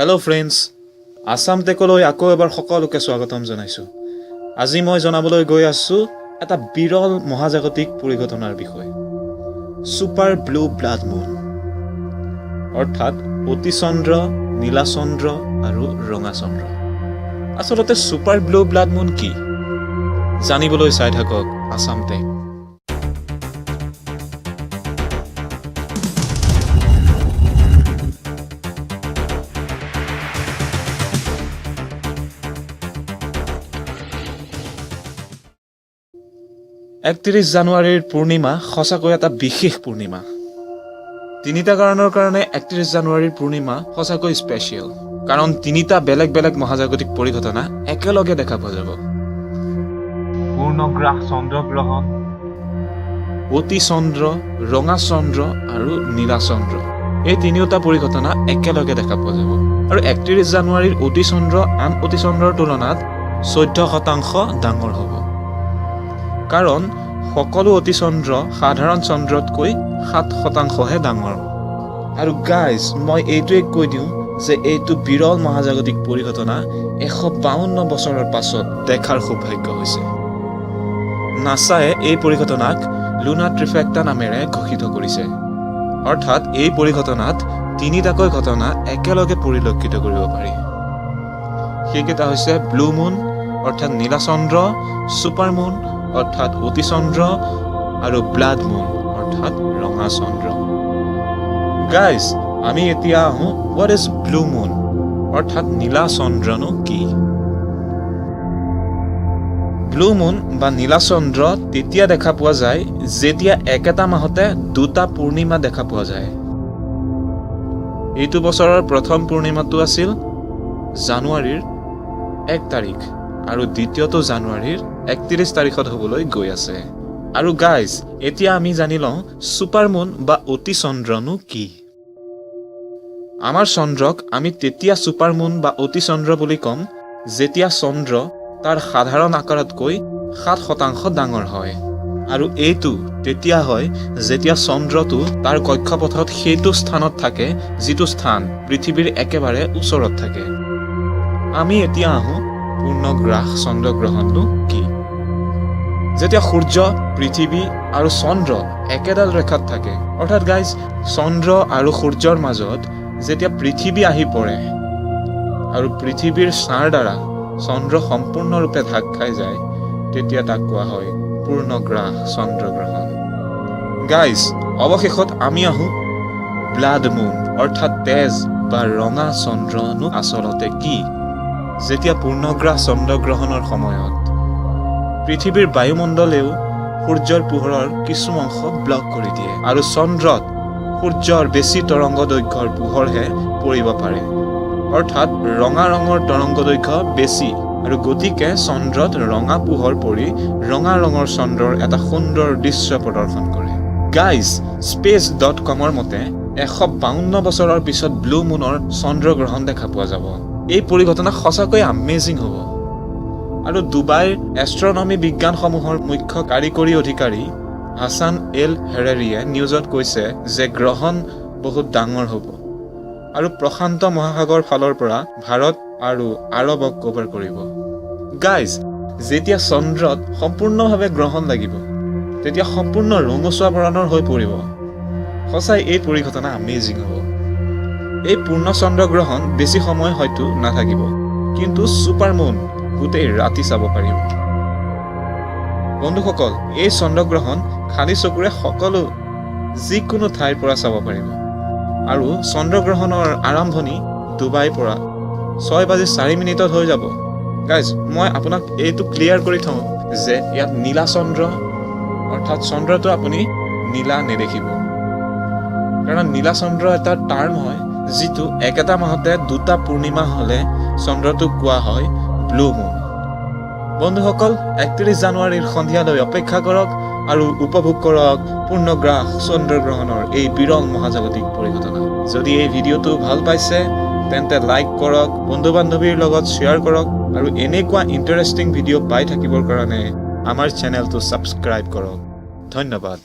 Hello' friends, Assam টেকলৈ আকৌ এবাৰ সকলোকে স্বাগতম জনাইছোঁ। আজি মই জনাবলৈ গৈ আছোঁ এটা বিৰল মহাজাগতিক পৰিঘটনাৰ বিষয়ে, ছুপাৰ ব্লু ব্লাড মুন, অৰ্থাৎ অতি চন্দ্ৰ, নীলা চন্দ্ৰ আৰু ৰঙা চন্দ্ৰ। আচলতে ছুপাৰ ব্লু ব্লাড মুন কি জানিবলৈ চাই থাকক আছাম টেক। একত্ৰিশ জানুৱাৰীৰ পূৰ্ণিমা সঁচাকৈ এটা বিশেষ পূৰ্ণিমা। তিনিটা কাৰণৰ কাৰণে 31 জানুৱাৰীৰ পূৰ্ণিমা সঁচাকৈ স্পেচিয়েল, কাৰণ তিনিটা বেলেগ বেলেগ মহাজাগতিক পৰিঘটনা একেলগে দেখা পোৱা যাব। পূৰ্ণগ্ৰাস চন্দ্ৰগ্ৰহণ, অতি চন্দ্ৰ, ৰঙা চন্দ্ৰ আৰু নীলা চন্দ্ৰ, এই তিনিওটা পৰিঘটনা একেলগে দেখা পোৱা যাব। আৰু 31 জানুৱাৰীৰ অতি চন্দ্ৰ আন অতি চন্দ্ৰৰ তুলনাত 14% ডাঙৰ হ'ব, কাৰণ সকলো অতি চন্দ্ৰ সাধাৰণ চন্দ্ৰতকৈ 7%হে ডাঙৰ। আৰু গাইজ, মই এইটোৱে কৈ দিওঁ যে এইটো বিৰল মহাজাগতিক পৰিঘটনা 152 বছৰৰ পাছত দেখাৰ সৌভাগ্য হৈছে। নাছায়ে এই পৰিঘটনাক লুনা ট্ৰিফেক্টা নামেৰে ঘোষিত কৰিছে, অৰ্থাৎ এই পৰিঘটনাত তিনিটাকৈ ঘটনা একেলগে পৰিলক্ষিত কৰিব পাৰি। সেইকেইটা হৈছে ব্লু মুন অৰ্থাৎ নীলা চন্দ্ৰ, ছুপাৰ মুন অৰ্থাৎ অতি চন্দ্ৰ আৰু ব্লাড মুন অৰ্থাৎ ৰঙা চন্দ্ৰ। গাইজ, আমি এতিয়া আহোঁ হোৱাট ইজ ব্লু মুন অৰ্থাৎ নীলা চন্দ্ৰনো কি। ব্লু মুন বা নীলা চন্দ্ৰ তেতিয়া দেখা পোৱা যায় যেতিয়া একেটা মাহতে দুটা পূৰ্ণিমা দেখা পোৱা যায়। এইটো বছৰৰ প্ৰথম পূৰ্ণিমাটো আছিল জানুৱাৰীৰ 1 তাৰিখ আৰু দ্বিতীয়টো জানুৱাৰীৰ 31 তাৰিখত হ'বলৈ গৈ আছে। আৰু গাইজ, এতিয়া আমি জানি লওঁ ছুপাৰ মুন বা অতি চন্দ্ৰনো কি। আমাৰ চন্দ্ৰক আমি তেতিয়া ছুপাৰ মুন বা অতি চন্দ্ৰ বুলি ক'ম যেতিয়া চন্দ্ৰ তাৰ সাধাৰণ আকাৰতকৈ 7% ডাঙৰ হয়। আৰু এইটো তেতিয়া হয় যেতিয়া চন্দ্ৰটো তাৰ কক্ষপথত সেইটো স্থানত থাকে যিটো স্থান পৃথিৱীৰ একেবাৰে ওচৰত থাকে। আমি এতিয়া আহোঁ পূৰ্ণগ্ৰাস চন্দ্ৰগ্ৰহণটো কি। যেতিয়া সূৰ্য, পৃথিৱী আৰু চন্দ্ৰ একেডাল ৰেখাত থাকে, অৰ্থাৎ গাইজ চন্দ্ৰ আৰু সূৰ্যৰ মাজত যেতিয়া পৃথিৱী আহি পৰে আৰু পৃথিৱীৰ ছাঁৰ দ্বাৰা চন্দ্ৰ সম্পূৰ্ণৰূপে ঢাক খাই যায়, তেতিয়া তাক কোৱা হয় পূৰ্ণগ্ৰাস চন্দ্ৰগ্ৰহণ। গাইজ, অৱশেষত আমি আহোঁ ব্লাড মুন অৰ্থাৎ তেজ বা ৰঙা চন্দ্ৰনো আচলতে কি। যেতিয়া পূৰ্ণগ্ৰাস চন্দ্ৰগ্ৰহণৰ সময়ত পৃথিৱীৰ বায়ুমণ্ডলেও সূৰ্যৰ পোহৰৰ কিছু অংশ ব্লক কৰি দিয়ে আৰু চন্দ্ৰত সূৰ্যৰ বেছি তৰংগ দৈৰ্ঘ্যৰ পোহৰহে পৰিব পাৰে, অৰ্থাৎ ৰঙা ৰঙৰ তৰংগ দৈৰ্ঘ্য বেছি, আৰু গতিকে চন্দ্ৰত ৰঙা পোহৰ পৰি ৰঙা ৰঙৰ চন্দ্ৰৰ এটা সুন্দৰ দৃশ্য প্ৰদৰ্শন কৰে। গাইজ, space.com-ৰ মতে 152 বছৰৰ পিছত ব্লু মুনৰ চন্দ্ৰগ্ৰহণ দেখা পোৱা যাব। এই পৰিঘটনা সঁচাকৈ আমেজিং হ'ব। আৰু ডুবাইৰ এষ্ট্ৰনমি বিজ্ঞানসমূহৰ মুখ্য কাৰিকৰী অধিকাৰী হাছান এল হেৰেৰিয়ে নিউজত কৈছে যে গ্ৰহণ বহুত ডাঙৰ হ'ব আৰু প্ৰশান্ত মহাসাগৰ ফালৰ পৰা ভাৰত আৰু আৰৱক কভাৰ কৰিব। গাইজ, যেতিয়া চন্দ্ৰত সম্পূৰ্ণভাৱে গ্ৰহণ লাগিব তেতিয়া সম্পূৰ্ণ ৰঙচুৱা বৰণৰ হৈ পৰিব। সঁচাই এই পৰিঘটনা আমেজিং হ'ব। এই পূৰ্ণ চন্দ্ৰগ্ৰহণ বেছি সময় হয়তো নাথাকিব, কিন্তু ছুপাৰ মুন গোটেই ৰাতি চাব পাৰিব। বন্ধুসকল, এই চন্দ্ৰগ্ৰহণ খালী চকুৰে সকলো যিকোনো ঠাইৰ পৰা চাব পাৰিব। আৰু চন্দ্ৰগ্ৰহণৰ আৰম্ভণি ডুবাইৰ পৰা 6:04 হৈ যাব। গাইজ, মই আপোনাক এইটো ক্লিয়াৰ কৰি থওঁ যে ইয়াত নীলা চন্দ্ৰ অৰ্থাৎ চন্দ্ৰটো আপুনি নীলা নেদেখিব, কাৰণ নীলা চন্দ্ৰ এটা টাৰ্ম হয় যিটো একেটা মাহতে দুটা পূৰ্ণিমা হ'লে চন্দ্ৰটোক কোৱা হয় ব্লু মুন। বন্ধুসকল, 31 জানুৱাৰীৰ সন্ধিয়ালৈ অপেক্ষা কৰক আৰু উপভোগ কৰক পূৰ্ণগ্ৰাস চন্দ্ৰগ্ৰহণৰ এই বিৰল মহাজাগতিক পৰিঘটনা। যদি এই ভিডিঅ'টো ভাল পাইছে তেন্তে লাইক কৰক, বন্ধু বান্ধৱীৰ লগত শ্বেয়াৰ কৰক, আৰু এনেকুৱা ইণ্টাৰেষ্টিং ভিডিঅ' পাই থাকিবৰ কাৰণে আমাৰ চেনেলটো ছাবস্ক্ৰাইব কৰক। ধন্যবাদ।